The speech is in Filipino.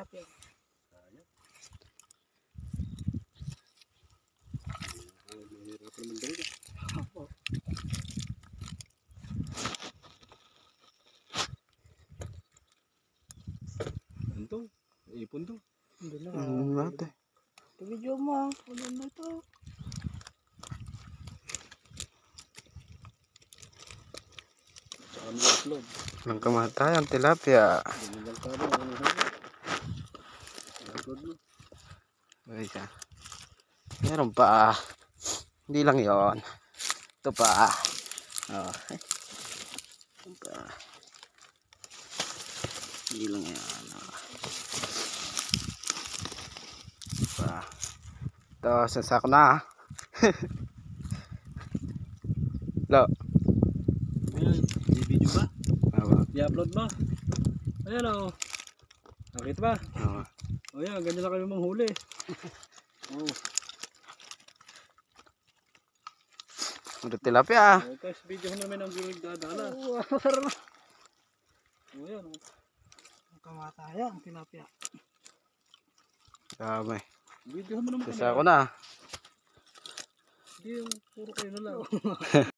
tilapia. Mahirap naman dito. Opo. Ano to? Ipon to. Hindi na. natin. Ito video mo. Wala na ito. Saka may upload. Nang kamatayan, tilapia. Binilang ka rin. Ano huli? Upload mo. Ay, ka. Meron pa. Hindi lang yon. Ito pa. Oh. Ito pa. Hindi lang yan. Oh. Ito pa. Ito, sasak na. Lo. Ayun. May video ba? Awa. I-upload mo. Ayan o. Nakita ba? Awa. O yan, ganyan lang kami manghuli. Oh. Ito tilapia. O guys, video namin ang nagdadala. O yan o. Ang kamatayan, ang tilapia. Dami. Video mo naman Sasak ko na. Hindi yung puro kayo na lang.